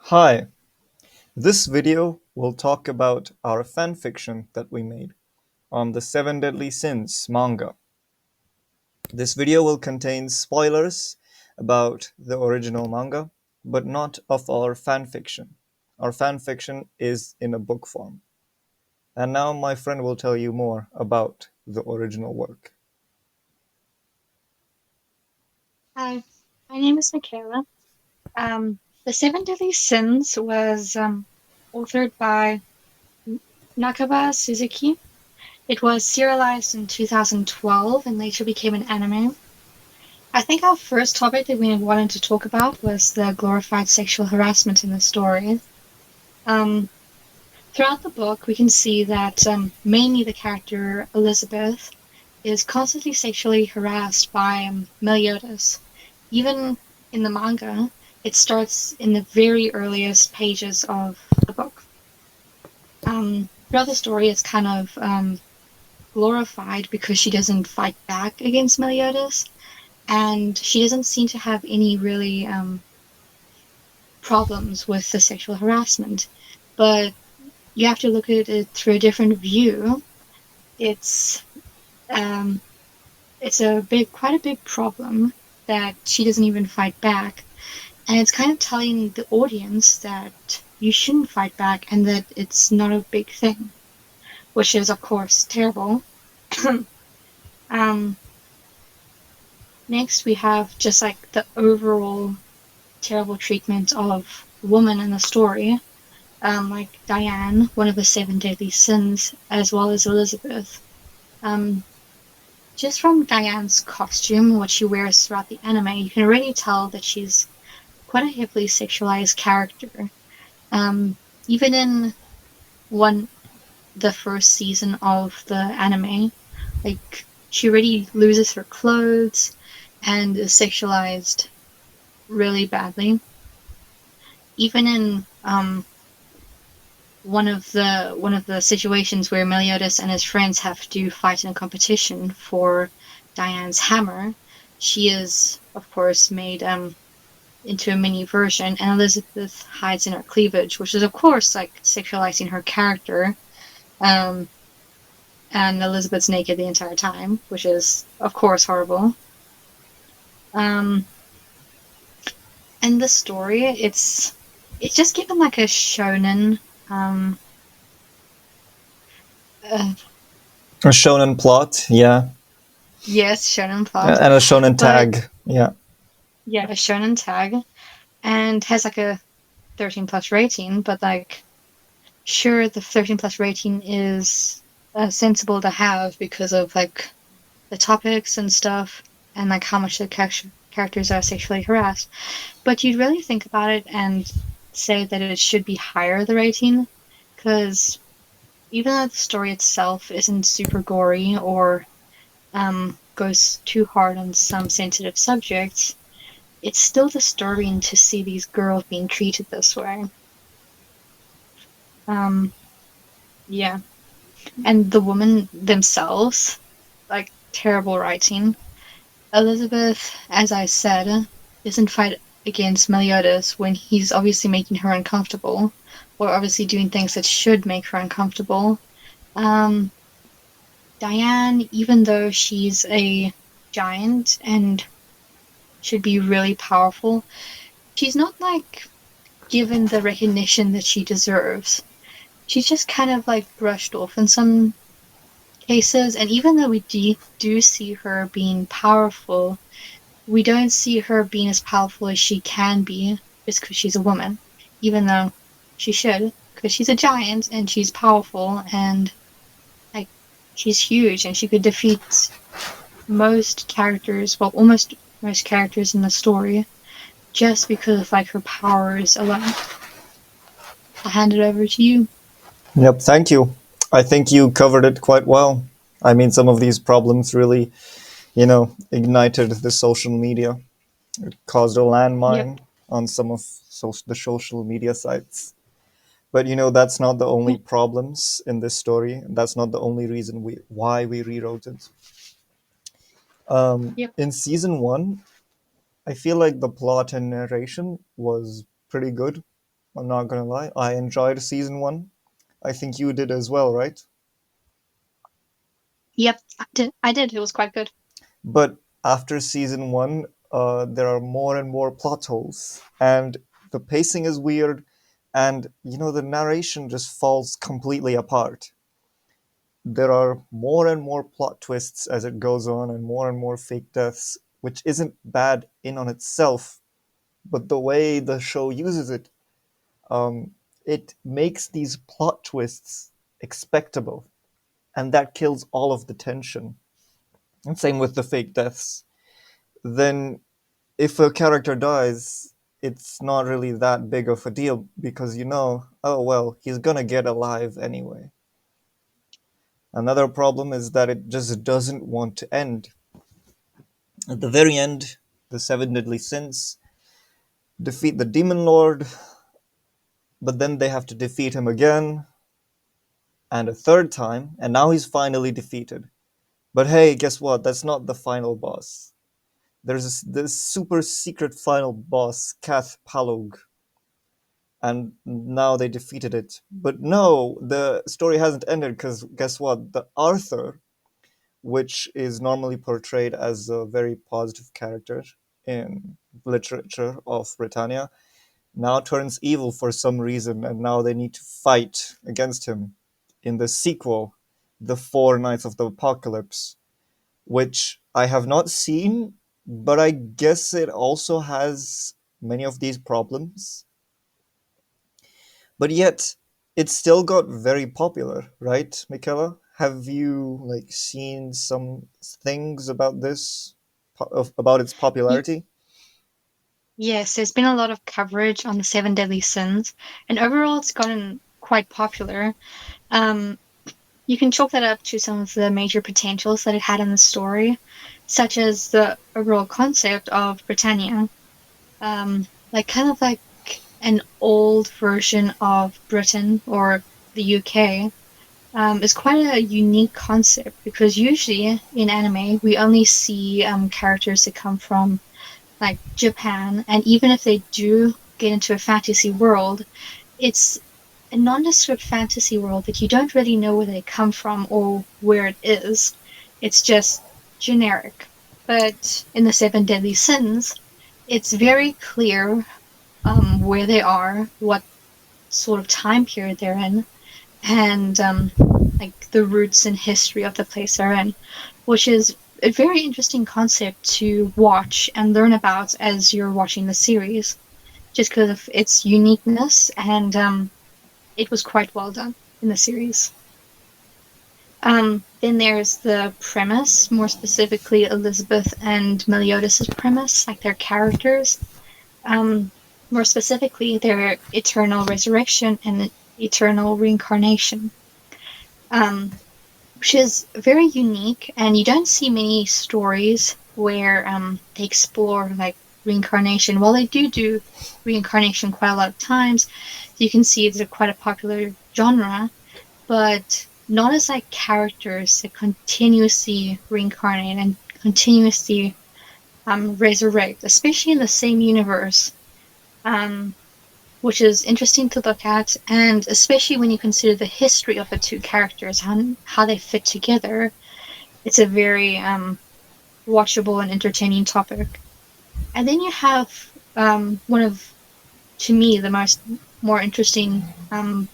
Hi, this video will talk about our fanfiction that we made on the Seven Deadly Sins manga. This video will contain spoilers about the original manga, but not of our fanfiction. Our fanfiction is in a book form. And now my friend will tell you more about the original work. Hi, my name is Mikaela. The Seven Deadly Sins was authored by Nakaba Suzuki. It was serialized in 2012 and later became an anime. I think our first topic that we wanted to talk about was the glorified sexual harassment in the story. Um, Throughout the book, we can see that mainly the character Elizabeth is constantly sexually harassed by Meliodas. Even in the manga, it starts in the very earliest pages of the book. Throughout the story, it's kind of glorified because she doesn't fight back against Meliodas, and she doesn't seem to have any really problems with the sexual harassment. But you have to look at it through a different view. It's um, it's quite a big problem that she doesn't even fight back. And it's kind of telling the audience that you shouldn't fight back and that it's not a big thing, which is, of course, terrible. um, Next, we have just like the overall terrible treatment of women in the story, like Diane, one of the seven deadly sins, as well as Elizabeth. Um, just from Diane's costume, what she wears throughout the anime, you can already tell that she's quite a heavily sexualized character. Um, Even in one the first season of the anime, like she already loses her clothes and is sexualized really badly. Even in one of the situations where Meliodas and his friends have to fight in a competition for Diane's hammer, she is of course made into a mini version, and Elizabeth hides in her cleavage, which is of course like sexualizing her character. Um, and Elizabeth's naked the entire time, which is of course horrible. Um, and the story, it's just given like a shonen, um, uh, A shonen plot, yeah, yes, shonen plot, and a shonen but tag, yeah. yeah, a shonen tag, and has like a 13 plus rating, but like sure the 13 plus rating is sensible to have because of like the topics and stuff and like how much the characters are sexually harassed. But you'd really think about it and say that it should be higher, the rating, because even though the story itself isn't super gory or goes too hard on some sensitive subjects, it's still disturbing to see these girls being treated this way. Um, yeah. And the women themselves, like terrible writing. Elizabeth, as I said, doesn't fight against Meliodas when he's obviously making her uncomfortable, or obviously doing things that should make her uncomfortable. Um, Diane, even though she's a giant and should be really powerful, she's not like given the recognition that she deserves. She's just kind of like brushed off in some cases, and even though we do see her being powerful, we don't see her being as powerful as she can be just because she's a woman, even though she should, because she's a giant and she's powerful and like she's huge and she could defeat most characters, well, almost most characters in the story just because of like her powers alone. I'll hand it over to you. Yep, thank you. I think you covered it quite well. I mean, some of these problems really, ignited the social media. It caused a Yep. landmine on some of the social media sites. But that's not the only problems in this story. That's not the only reason why we rewrote it. Yep. In season one, I feel like the plot and narration was pretty good. I'm not gonna lie. I enjoyed season one. I think you did as well, right? Yep, I did. I did. It was quite good. But after season one, there are more and more plot holes, and the pacing is weird, and the narration just falls completely apart. There are more and more plot twists as it goes on, and more fake deaths, which isn't bad in on itself, but the way the show uses it, it makes these plot twists expectable, and that kills all of the tension. And same with the fake deaths. Then if a character dies, it's not really that big of a deal because oh well, he's gonna get alive anyway. Another problem is that it just doesn't want to end. At the very end, the seven deadly sins defeat the demon lord, but then they have to defeat him again and a third time, and now he's finally defeated. But hey, guess what? That's not the final boss. There's this super secret final boss, Kath Palog, and now they defeated it. But no, the story hasn't ended because guess what? The Arthur, which is normally portrayed as a very positive character in literature of Britannia, now turns evil for some reason, and now they need to fight against him in the sequel, The Four Knights of the Apocalypse, which I have not seen, but I guess it also has many of these problems. But yet, it still got very popular, right, Mikaela? Have you seen some things about this, about its Y- popularity? yes, there's been a lot of coverage on the Seven Deadly Sins, and overall it's gotten quite popular. Um, you can chalk that up to some of the major potentials that it had in the story, such as the overall concept of Britannia, kind of like an old version of Britain or the UK. Is quite a unique concept because usually in anime we only see characters that come from like Japan, and even if they do get into a fantasy world, it's a nondescript fantasy world that you don't really know where they come from or where it is. It's just generic. But in the Seven Deadly Sins, it's very clear where they are, what sort of time period they're in, and like the roots and history of the place they're in, which is a very interesting concept to watch and learn about as you're watching the series, just because of its uniqueness, and it was quite well done in the series. Then there's the premise, more specifically Elizabeth and Meliodas' premise, like their characters. Um, More specifically, their eternal resurrection and eternal reincarnation. Um, which is very unique, and you don't see many stories where they explore like reincarnation. While they do reincarnation quite a lot of times, you can see it's quite a popular genre, but not as like characters that continuously reincarnate and continuously resurrect, especially in the same universe. Um, which is interesting to look at, and especially when you consider the history of the two characters, how they fit together, it's a very watchable and entertaining topic. And then you have one of, to me, the more interesting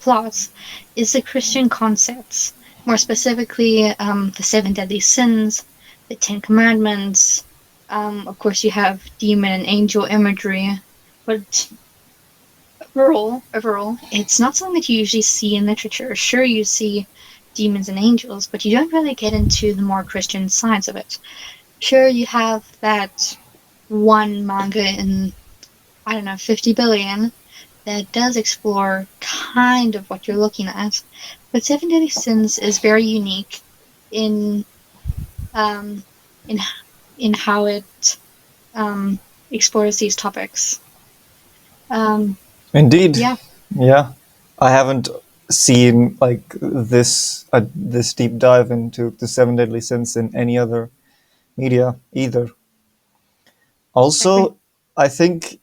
plots is the Christian concepts, more specifically the Seven Deadly Sins, the Ten Commandments. Of course, you have demon and angel imagery, but overall, it's not something that you usually see in literature. Sure, you see demons and angels, but you don't really get into the more Christian sides of it. Sure, you have that one manga in, I don't know, 50 billion that does explore kind of what you're looking at. But Seven Deadly Sins is very unique in um, in in how it um, explores these topics. Um, Indeed, yeah, yeah. I haven't seen this deep dive into the seven deadly sins in any other media either. exactly. Also, I think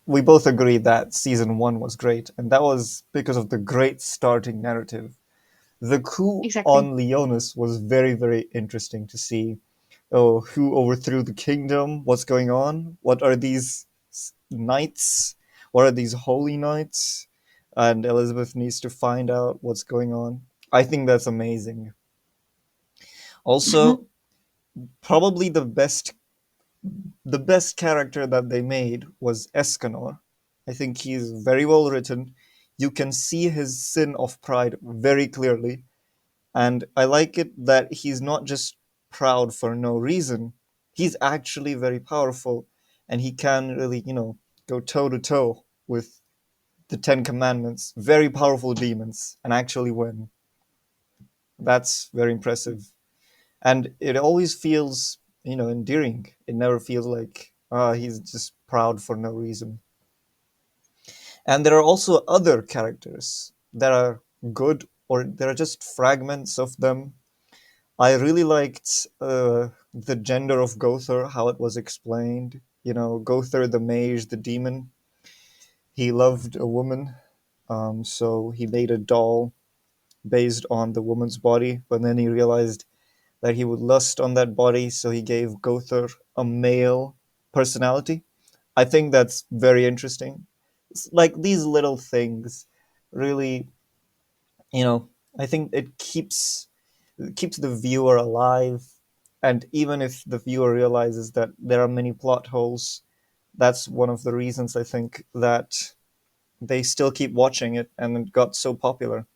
we both agree that season one was great, and that was because of the great starting narrative. The coup Exactly. on Leonis was very, very interesting to see. Oh, who overthrew the kingdom? What's going on? What are these knights? What are these holy knights? And Elizabeth needs to find out what's going on. I think that's amazing. Also, probably the best character that they made was Escanor. I think he's very well written. You can see his sin of pride very clearly, and I like it that he's not just proud for no reason. He's actually very powerful, and he can really, go toe to toe with the Ten Commandments, very powerful demons, and actually win. That's very impressive. And it always feels, endearing. It never feels like, he's just proud for no reason. And there are also other characters that are good, or there are just fragments of them. I really liked the gender of Gother, how it was explained. Gother, the mage, the demon, he loved a woman, so he made a doll based on the woman's body, but then he realized that he would lust on that body, so he gave Gother a male personality. I think that's very interesting. It's like these little things really, you know, I think it keeps the viewer alive, and even if the viewer realizes that there are many plot holes, that's one of the reasons I think that they still keep watching it and it got so popular.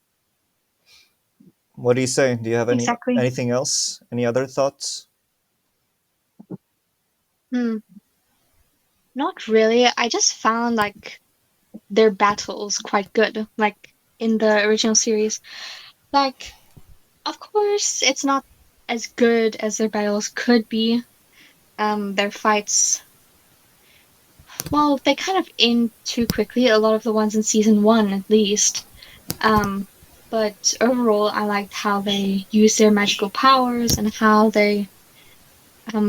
What do you say? Do you have Exactly. anything else? Any other thoughts? Hmm. Not really. I just found like their battles quite good, like in the original series. Like, of course, it's not as good as their battles could be. Their fights, well, they kind of end too quickly, a lot of the ones in season one at least. Um, but overall, I liked how they used their magical powers and how they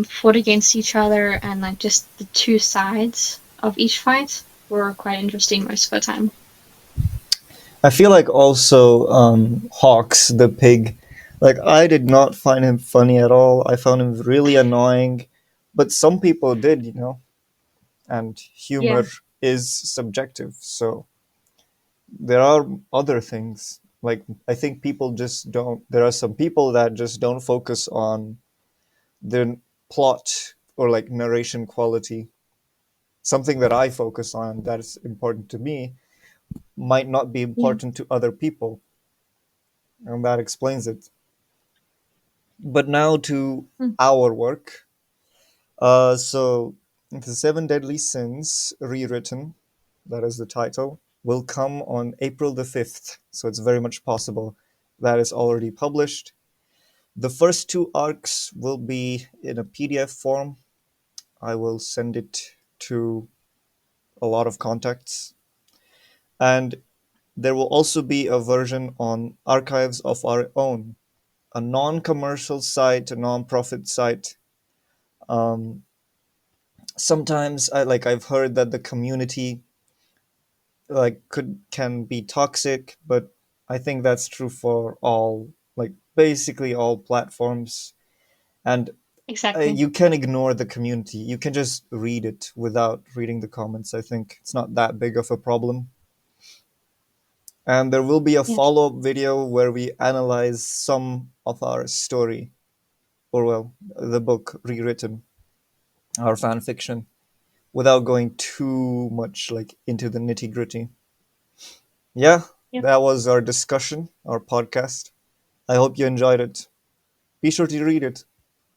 fought against each other, and like just the two sides of each fight were quite interesting most of the time. I feel like also Hawks the pig. Like I did not find him funny at all. I found him really annoying, but some people did, and Yeah, humor is subjective. So there are other things. Like I think people just don't. There are some people that just don't focus on the plot or like narration quality. Something that I focus on that is important to me might not be yeah. important to other people, and that explains it. But now to Mm. our work. So, The Seven Deadly Sins Rewritten, that is the title, will come on April the 5th. So, it's very much possible that is already published. The first two arcs will be in a PDF form. I will send it to a lot of contacts. And there will also be a version on Archives of Our Own, a non commercial site, a non profit site. Um, Sometimes I've heard that the community can be toxic, but I think that's true for all, like basically all platforms. And Exactly. you can ignore the community. You can just read it without reading the comments. I think it's not that big of a problem. And there will be a Yeah. follow-up video where we analyze some of our story, or well, the book rewritten, our fan fiction, without going too much like into the nitty-gritty. Yeah, Yep. that was our discussion, our podcast. I hope you enjoyed it. Be sure to read it.